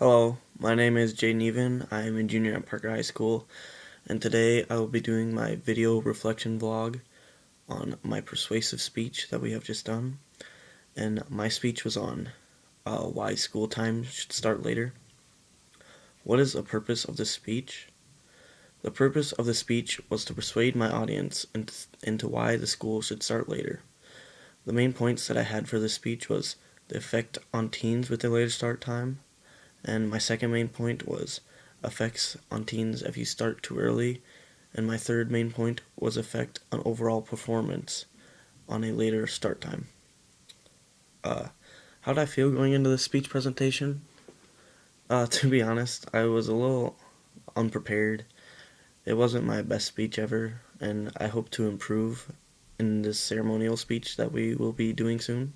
Hello, my name is Jay Neven. I am a junior at Parker High School, and today I will be doing my video reflection vlog on my persuasive speech that we have just done. And my speech was on why school time should start later. What is the purpose of this speech? The purpose of the speech was to persuade my audience into why the school should start later. The main points that I had for this speech was the effect on teens with the later start time, and my second main point was effects on teens if you start too early, and my third main point was effect on overall performance on a later start time. How did I feel going into the speech presentation? To be honest, I was a little unprepared. It wasn't my best speech ever, and I hope to improve in this ceremonial speech that we will be doing soon.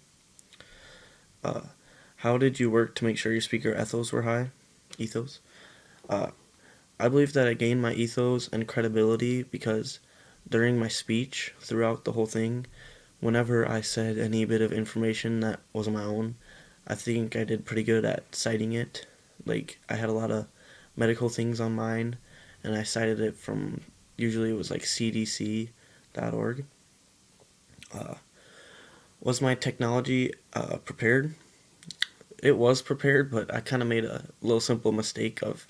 How did you work to make sure your speaker ethos were high? Ethos? I believe that I gained my ethos and credibility because during my speech, throughout the whole thing, whenever I said any bit of information that wasn't my own, I think I did pretty good at citing it. Like, I had a lot of medical things on mine, and I cited it from, usually it was like cdc.org. Was my technology prepared? It was prepared, but I kind of made a little simple mistake of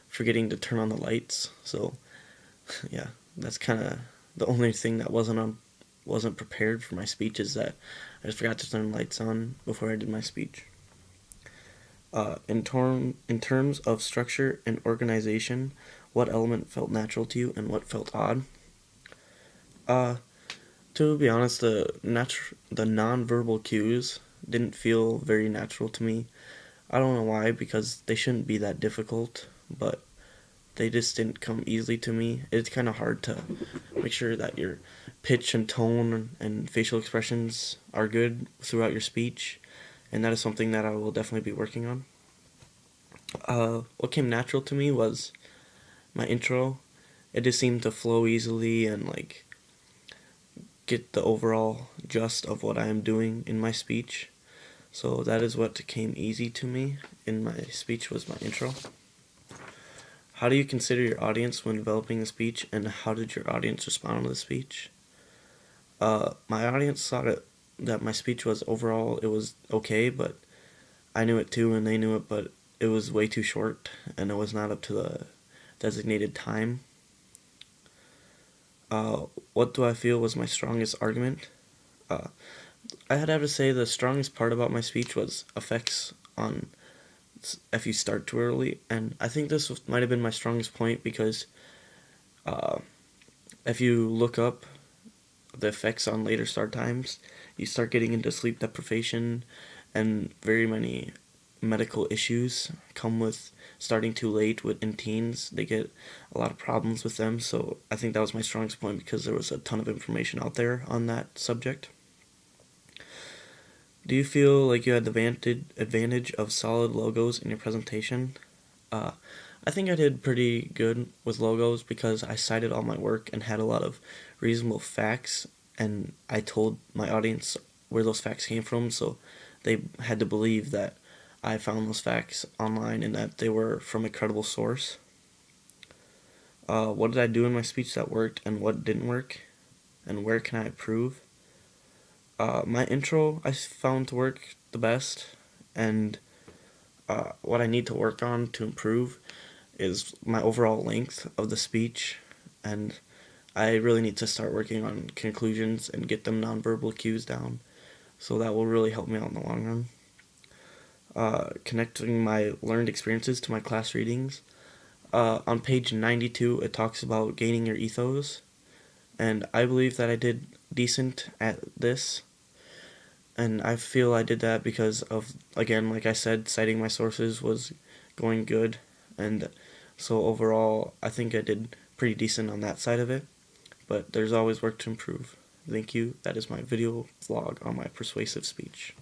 forgetting to turn on the lights. So, yeah, that's kind of the only thing that wasn't prepared for my speech, is that I just forgot to turn the lights on before I did my speech. In terms of structure and organization, what element felt natural to you and what felt odd? To be honest, the non-verbal cues didn't feel very natural to me. I don't know why, because they shouldn't be that difficult, but they just didn't come easily to me. It's kind of hard to make sure that your pitch and tone and facial expressions are good throughout your speech, and that is something that I will definitely be working on. What came natural to me was my intro. It just seemed to flow easily and like get the overall gist of what I am doing in my speech. So that is what came easy to me in my speech, was my intro. How do you consider your audience when developing a speech, and how did your audience respond to the speech? My audience thought that my speech was overall, it was okay, but I knew it too, and they knew it, but it was way too short, and it was not up to the designated time. What do I feel was my strongest argument? I'd have to say the strongest part about my speech was effects on if you start too early, and I think this might have been my strongest point because if you look up the effects on later start times, you start getting into sleep deprivation, and very many medical issues come with starting too late in teens. They get a lot of problems with them, so I think that was my strongest point because there was a ton of information out there on that subject. Do you feel like you had the advantage of solid logos in your presentation? I think I did pretty good with logos because I cited all my work and had a lot of reasonable facts, and I told my audience where those facts came from, so they had to believe that I found those facts online and that they were from a credible source. What did I do in my speech that worked and what didn't work, and where can I improve? My intro I found to work the best, and what I need to work on to improve is my overall length of the speech, and I really need to start working on conclusions and get them nonverbal cues down, so that will really help me out in the long run. Connecting my learned experiences to my class readings. On page 92, it talks about gaining your ethos, and I believe that I did decent at this, and I feel I did that because of, again, like I said, citing my sources was going good, and so overall, I think I did pretty decent on that side of it, but there's always work to improve. Thank you. That is my video vlog on my persuasive speech.